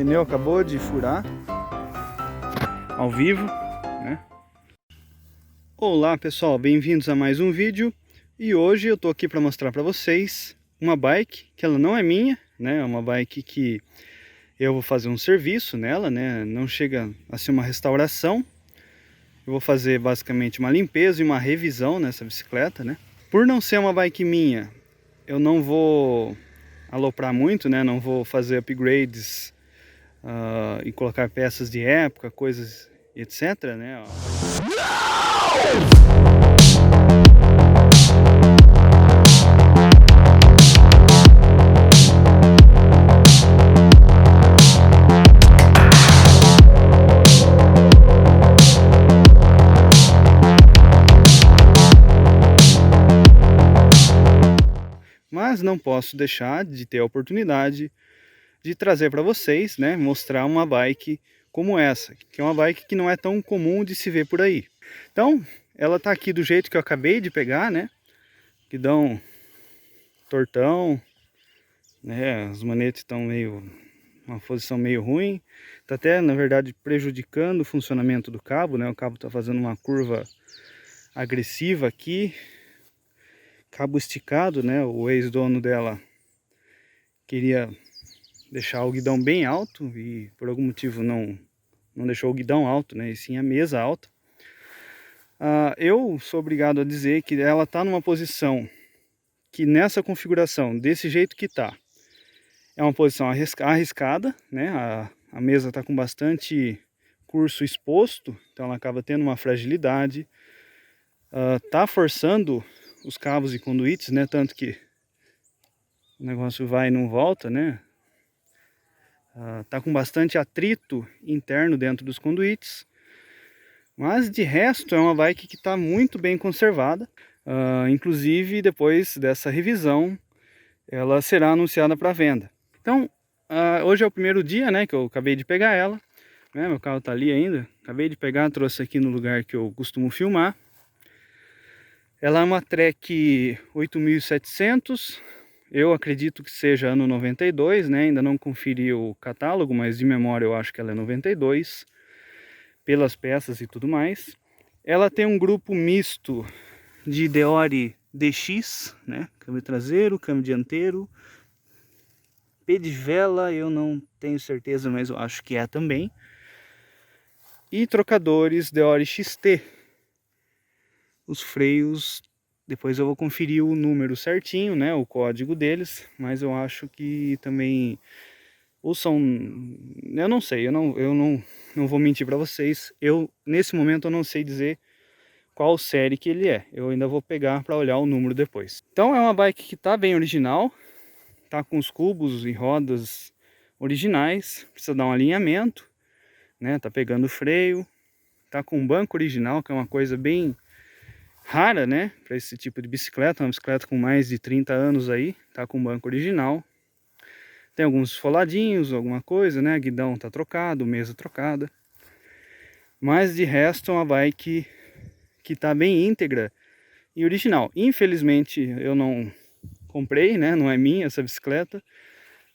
pneu acabou de furar ao vivo, né? Olá pessoal, bem-vindos a mais um vídeo. E hoje eu tô aqui para mostrar para vocês uma bike que ela não é minha, né? É uma bike que eu vou fazer um serviço nela, né? Não chega a ser uma restauração. Eu vou fazer basicamente uma limpeza e uma revisão nessa bicicleta, né? Por não ser uma bike minha, eu não vou aloprar muito, né? Não vou fazer upgrades e colocar peças de época, coisas etc, né? Mas não posso deixar de ter a oportunidade de trazer para vocês, né, mostrar uma bike como essa, que é uma bike que não é tão comum de se ver por aí. Então, ela tá aqui do jeito que eu acabei de pegar, né, guidão tortão, né, as manetes estão uma posição meio ruim, tá até, na verdade, prejudicando o funcionamento do cabo, né, o cabo tá fazendo uma curva agressiva aqui, cabo esticado, né, o ex-dono dela queria deixar o guidão bem alto e por algum motivo não deixou o guidão alto, né, e sim a mesa alta. Eu sou obrigado a dizer que ela está numa posição que nessa configuração, desse jeito que está, é uma posição arriscada, né, a mesa está com bastante curso exposto, então ela acaba tendo uma fragilidade, tá forçando os cabos e conduítes, né, tanto que o negócio vai e não volta, né. Tá com bastante atrito interno dentro dos conduítes, mas de resto é uma bike que está muito bem conservada. Inclusive depois dessa revisão ela será anunciada para venda. Então hoje é o primeiro dia, né, que eu acabei de pegar ela, né, meu carro está ali ainda, acabei de pegar, trouxe aqui no lugar que eu costumo filmar. Ela é uma Trek 8700. Eu acredito que seja ano 92, né? Ainda não conferi o catálogo, mas de memória eu acho que ela é 92, pelas peças e tudo mais. Ela tem um grupo misto de Deore DX, né? Câmbio traseiro, câmbio dianteiro. P de vela eu não tenho certeza, mas eu acho que é também. E trocadores Deore XT. Os freios, depois eu vou conferir o número certinho, né, o código deles, mas eu acho que também, ou são, eu não sei, eu não vou mentir para vocês, nesse momento eu não sei dizer qual série que ele é, eu ainda vou pegar para olhar o número depois. Então é uma bike que tá bem original, tá com os cubos e rodas originais, precisa dar um alinhamento, né, tá pegando freio, tá com um banco original, que é uma coisa bem rara, né, para esse tipo de bicicleta, uma bicicleta com mais de 30 anos aí, tá com banco original. Tem alguns esfoladinhos, alguma coisa, né, guidão tá trocado, mesa trocada. Mas de resto é uma bike que tá bem íntegra e original. Infelizmente eu não comprei, né, não é minha essa bicicleta,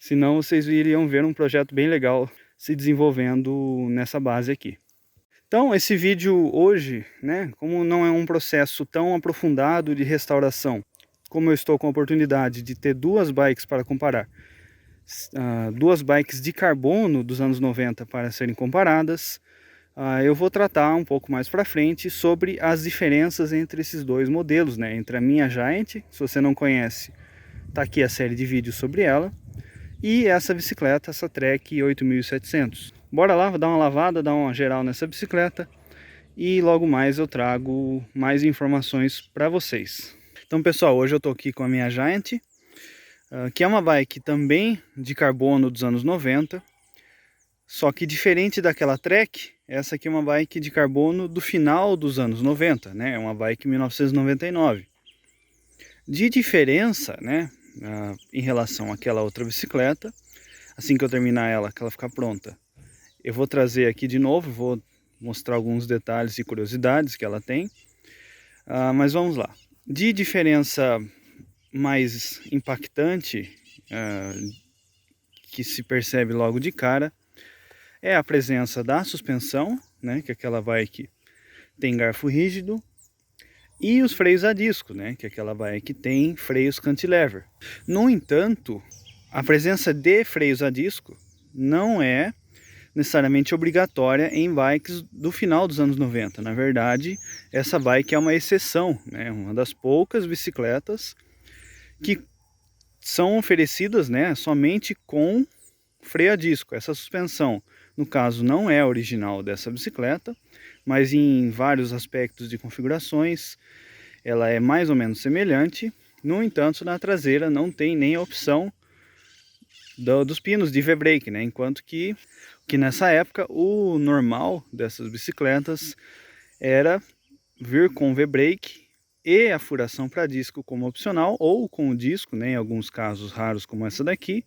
senão vocês iriam ver um projeto bem legal se desenvolvendo nessa base aqui. Então esse vídeo hoje, né, como não é um processo tão aprofundado de restauração, como eu estou com a oportunidade de ter duas bikes para comparar, duas bikes de carbono dos anos 90 para serem comparadas, eu vou tratar um pouco mais para frente sobre as diferenças entre esses dois modelos, né, entre a minha Giant, se você não conhece, tá aqui a série de vídeos sobre ela, e essa bicicleta, essa Trek 8700. Bora lá, vou dar uma lavada, dar uma geral nessa bicicleta e logo mais eu trago mais informações para vocês. Então pessoal, hoje eu tô aqui com a minha Giant, que é uma bike também de carbono dos anos 90, só que diferente daquela Trek, essa aqui é uma bike de carbono do final dos anos 90, né? É uma bike 1999. De diferença, né, em relação àquela outra bicicleta, assim que eu terminar ela, que ela ficar pronta, eu vou trazer aqui de novo, vou mostrar alguns detalhes e curiosidades que ela tem. Mas vamos lá. De diferença mais impactante, que se percebe logo de cara, é a presença da suspensão, né, que aquela bike tem garfo rígido, e os freios a disco, né, que aquela bike tem freios cantilever. No entanto, a presença de freios a disco não é necessariamente obrigatória em bikes do final dos anos 90. Na verdade, essa bike é uma exceção, né, uma das poucas bicicletas que são oferecidas, né, somente com freio a disco. Essa suspensão, no caso, não é original dessa bicicleta, mas em vários aspectos de configurações ela é mais ou menos semelhante. No entanto, na traseira não tem nem a opção dos pinos de V-brake, né? Enquanto que nessa época o normal dessas bicicletas era vir com V-brake e a furação para disco como opcional, ou com o disco, né, em alguns casos raros como essa daqui,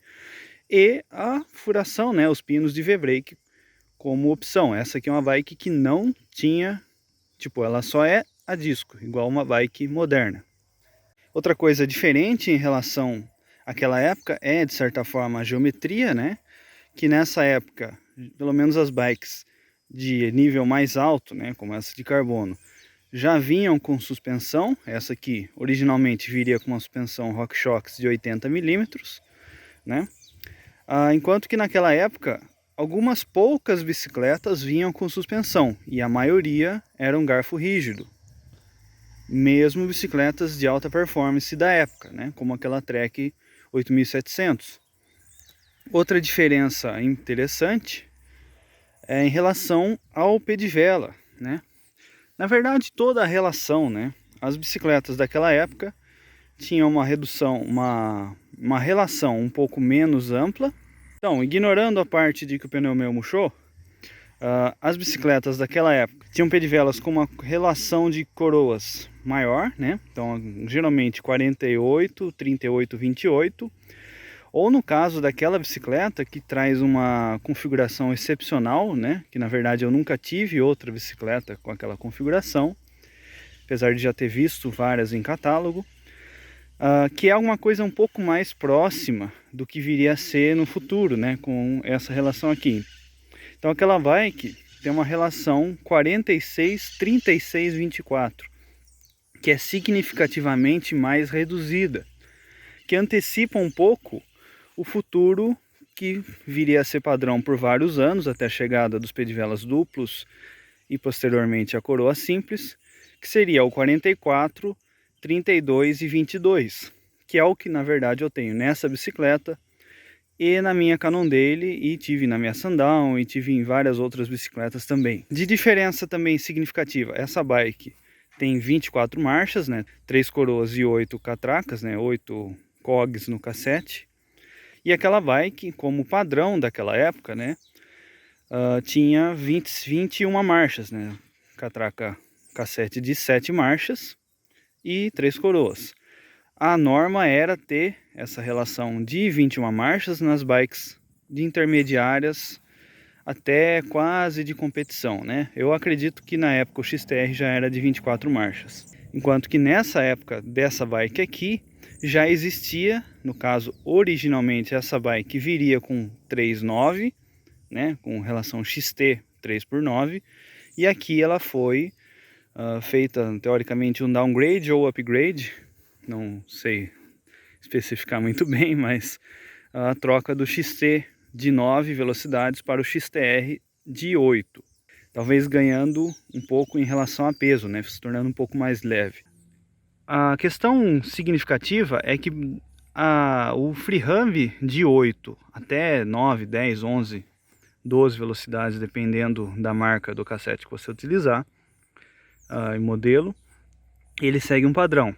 e a furação, né, os pinos de V-brake como opção. Essa aqui é uma bike que não tinha, tipo, ela só é a disco, igual uma bike moderna. Outra coisa diferente em relação àquela época é, de certa forma, a geometria, né? Que nessa época, pelo menos as bikes de nível mais alto, né, como essa de carbono, já vinham com suspensão. Essa aqui originalmente viria com uma suspensão RockShox de 80 mm, né? Enquanto que naquela época algumas poucas bicicletas vinham com suspensão e a maioria eram garfo rígido, mesmo bicicletas de alta performance da época, né, como aquela Trek 8700. Outra diferença interessante é em relação ao pé de vela, né? Na verdade, toda a relação, né? As bicicletas daquela época tinham uma redução, uma relação um pouco menos ampla. Então, ignorando a parte de que o pneu meu murchou, as bicicletas daquela época tinham pé de velas com uma relação de coroas maior, né? Então, geralmente 48, 38, 28. Ou no caso daquela bicicleta que traz uma configuração excepcional, né? Que na verdade eu nunca tive outra bicicleta com aquela configuração, apesar de já ter visto várias em catálogo, que é alguma coisa um pouco mais próxima do que viria a ser no futuro, né? Com essa relação aqui. Então aquela bike tem uma relação 46, 36, 24, que é significativamente mais reduzida, que antecipa um pouco o futuro que viria a ser padrão por vários anos, até a chegada dos pedivelas duplos e posteriormente a coroa simples, que seria o 44, 32 e 22, que é o que na verdade eu tenho nessa bicicleta e na minha Cannondale, e tive na minha Sundown, e tive em várias outras bicicletas também. De diferença também significativa, essa bike tem 24 marchas, né, 3 coroas e 8 catracas, né, 8 cogs no cassete. E aquela bike, como padrão daquela época, né, tinha 21 marchas, né, catraca cassete de 7 marchas e 3 coroas. A norma era ter essa relação de 21 marchas nas bikes de intermediárias até quase de competição, né? Eu acredito que na época o XTR já era de 24 marchas. Enquanto que nessa época dessa bike aqui, já existia, no caso, originalmente essa bike viria com 3.9, né, com relação XT 3x9, e aqui ela foi feita teoricamente um downgrade ou upgrade, não sei especificar muito bem, mas a troca do XT de 9 velocidades para o XTR de 8, talvez ganhando um pouco em relação a peso, né, se tornando um pouco mais leve. A questão significativa é que o freehand de 8 até 9, 10, 11, 12 velocidades, dependendo da marca do cassete que você utilizar e modelo, ele segue um padrão.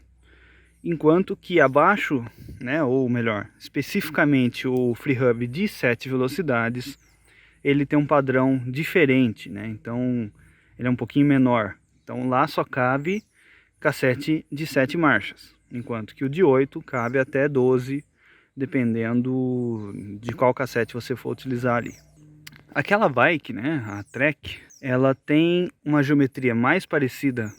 Enquanto que abaixo, né, ou melhor, especificamente o freehub de 7 velocidades, ele tem um padrão diferente, né? Então ele é um pouquinho menor. Então lá só cabe cassete de 7 marchas, enquanto que o de 8 cabe até 12, dependendo de qual cassete você for utilizar ali. Aquela bike, né, a Trek, ela tem uma geometria mais parecida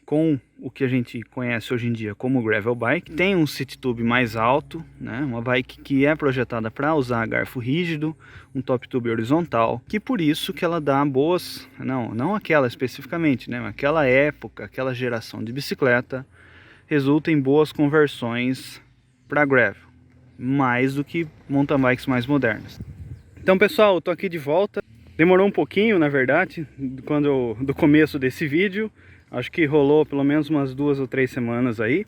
com o que a gente conhece hoje em dia como gravel bike. Tem um seat tube mais alto, né? Uma bike que é projetada para usar garfo rígido, um top tube horizontal, que por isso que ela dá boas, não aquela especificamente, né? Aquela época, aquela geração de bicicleta resulta em boas conversões para gravel, mais do que mountain bikes mais modernas. Então pessoal, eu tô aqui de volta. Demorou um pouquinho, na verdade, do começo desse vídeo. Acho que rolou pelo menos umas 2 ou 3 semanas aí,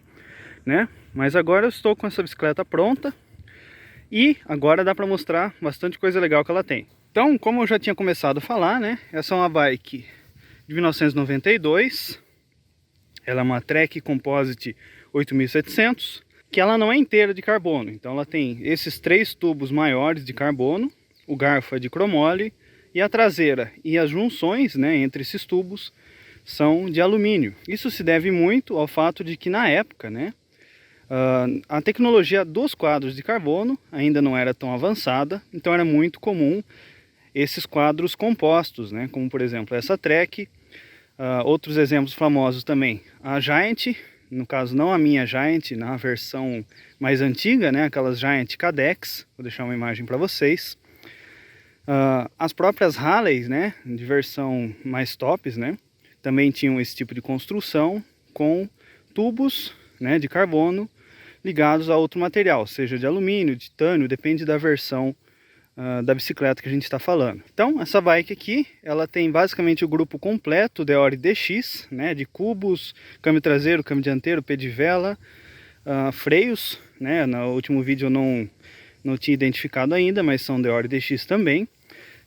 né? Mas agora eu estou com essa bicicleta pronta e agora dá para mostrar bastante coisa legal que ela tem. Então, como eu já tinha começado a falar, né? Essa é uma bike de 1992. Ela é uma Trek Composite 8700, que ela não é inteira de carbono. Então ela tem esses 3 tubos maiores de carbono, o garfo é de cromole e a traseira e as junções, né, entre esses tubos são de alumínio. Isso se deve muito ao fato de que na época, né, a tecnologia dos quadros de carbono ainda não era tão avançada, então era muito comum esses quadros compostos, né, como por exemplo essa Trek. Outros exemplos famosos também, a Giant, no caso não a minha Giant, na versão mais antiga, né, aquelas Giant Cadex, vou deixar uma imagem para vocês. As próprias Harleys, né, de versão mais tops, né, também tinham esse tipo de construção com tubos, né, de carbono ligados a outro material, seja de alumínio, de titânio, depende da versão da bicicleta que a gente está falando. Então essa bike aqui, ela tem basicamente o grupo completo Deore DX, né, de cubos, câmbio traseiro, câmbio dianteiro, pé de vela, freios, né, no último vídeo eu não tinha identificado ainda, mas são Deore DX também,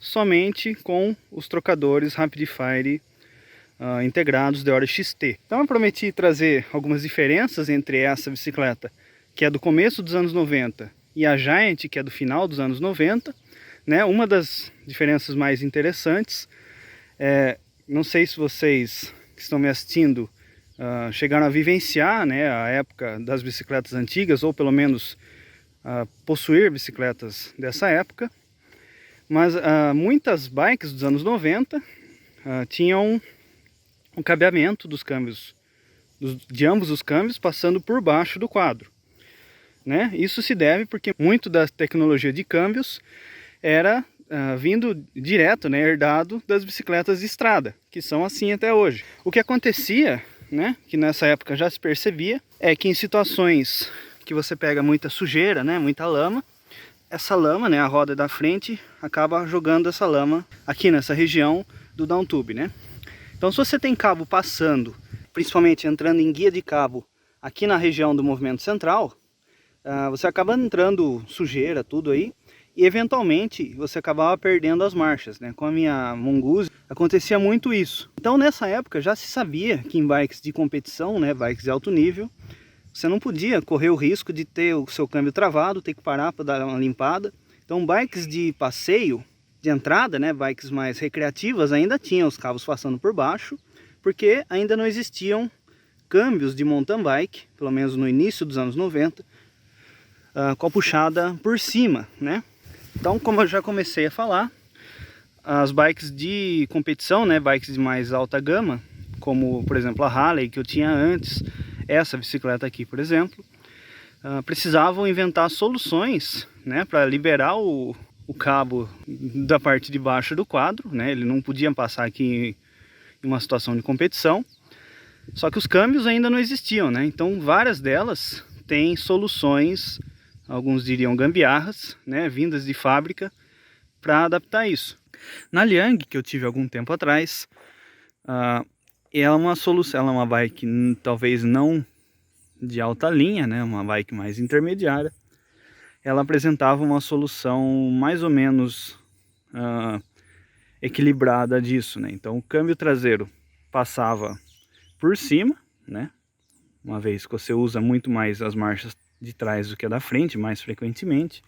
somente com os trocadores Rapid Fire integrados Deore XT. Então eu prometi trazer algumas diferenças entre essa bicicleta, que é do começo dos anos 90, e a Giant, que é do final dos anos 90, né? Uma das diferenças mais interessantes, não sei se vocês que estão me assistindo chegaram a vivenciar, né, a época das bicicletas antigas, ou pelo menos possuir bicicletas dessa época, mas muitas bikes dos anos 90 tinham um cabeamento dos câmbios, de ambos os câmbios, passando por baixo do quadro, né? Isso se deve porque muito da tecnologia de câmbios era vindo direto, né, herdado das bicicletas de estrada, que são assim até hoje. O que acontecia, né, que nessa época já se percebia, é que em situações que você pega muita sujeira, né, muita lama, essa lama, né, a roda da frente acaba jogando essa lama aqui nessa região do down tube, né? Então se você tem cabo passando, principalmente entrando em guia de cabo aqui na região do movimento central, você acaba entrando sujeira, tudo aí, e eventualmente você acabava perdendo as marchas, né? Com a minha Mongoose acontecia muito isso. Então nessa época já se sabia que em bikes de competição, né, bikes de alto nível, você não podia correr o risco de ter o seu câmbio travado, ter que parar para dar uma limpada. Então bikes de passeio, de entrada, né, bikes mais recreativas, ainda tinham os cabos passando por baixo, porque ainda não existiam câmbios de mountain bike, pelo menos no início dos anos 90, com a puxada por cima, né? Então, como eu já comecei a falar, as bikes de competição, né, bikes de mais alta gama, como por exemplo a Harley que eu tinha antes, essa bicicleta aqui por exemplo, precisavam inventar soluções, né, para liberar o cabo da parte de baixo do quadro, né? Ele não podia passar aqui em uma situação de competição, só que os câmbios ainda não existiam, né? Então várias delas têm soluções, alguns diriam gambiarras, né, vindas de fábrica para adaptar isso. Na Liang, que eu tive algum tempo atrás, ela é uma solução, ela é uma bike talvez não de alta linha, né, uma bike mais intermediária. Ela apresentava uma solução mais ou menos equilibrada disso, né? Então o câmbio traseiro passava por cima, né, uma vez que você usa muito mais as marchas de trás do que a da frente, mais frequentemente,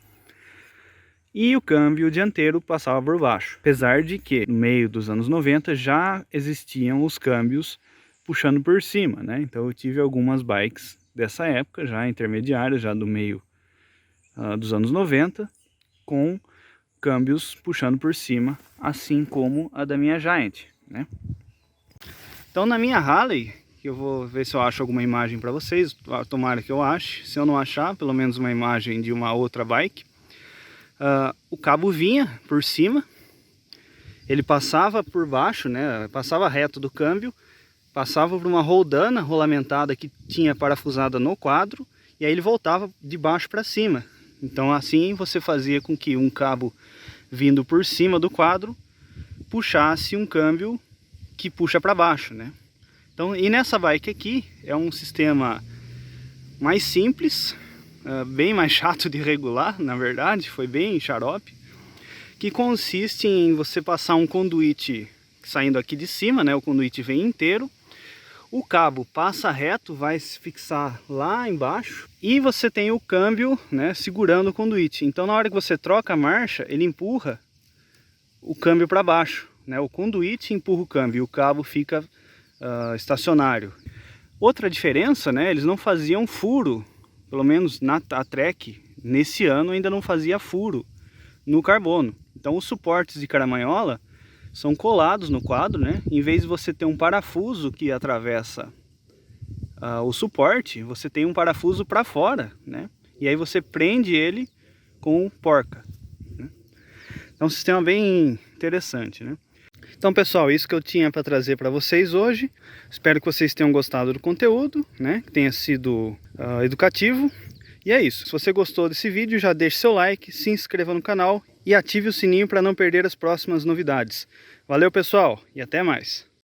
e o câmbio dianteiro passava por baixo, apesar de que no meio dos anos 90 já existiam os câmbios puxando por cima, né? Então eu tive algumas bikes dessa época, já intermediárias, já do meio dos anos 90, com câmbios puxando por cima, assim como a da minha Giant, né? Então na minha Harley, que eu vou ver se eu acho alguma imagem para vocês, tomara que eu ache. Se eu não achar, pelo menos uma imagem de uma outra bike. O cabo vinha por cima, ele passava por baixo, né? Passava reto do câmbio, passava por uma roldana rolamentada que tinha parafusada no quadro, e aí ele voltava de baixo para cima. Então assim você fazia com que um cabo vindo por cima do quadro puxasse um câmbio que puxa para baixo, né? Então, e nessa bike aqui é um sistema mais simples, bem mais chato de regular, na verdade, foi bem xarope, que consiste em você passar um conduíte saindo aqui de cima, né? O conduíte vem inteiro, o cabo passa reto, vai se fixar lá embaixo e você tem o câmbio, né, segurando o conduíte. Então na hora que você troca a marcha, ele empurra o câmbio para baixo, né? O conduíte empurra o câmbio e o cabo fica estacionário. Outra diferença, né, eles não faziam furo, pelo menos a Trek nesse ano ainda não fazia furo no carbono. Então os suportes de caramanhola são colados no quadro, né? Em vez de você ter um parafuso que atravessa o suporte, você tem um parafuso para fora, né? E aí você prende ele com porca, né? Então, um sistema bem interessante, né? Então, pessoal, isso que eu tinha para trazer para vocês hoje. Espero que vocês tenham gostado do conteúdo, né? Que tenha sido educativo. E é isso. Se você gostou desse vídeo, já deixe seu like, se inscreva no canal e ative o sininho para não perder as próximas novidades. Valeu, pessoal, e até mais!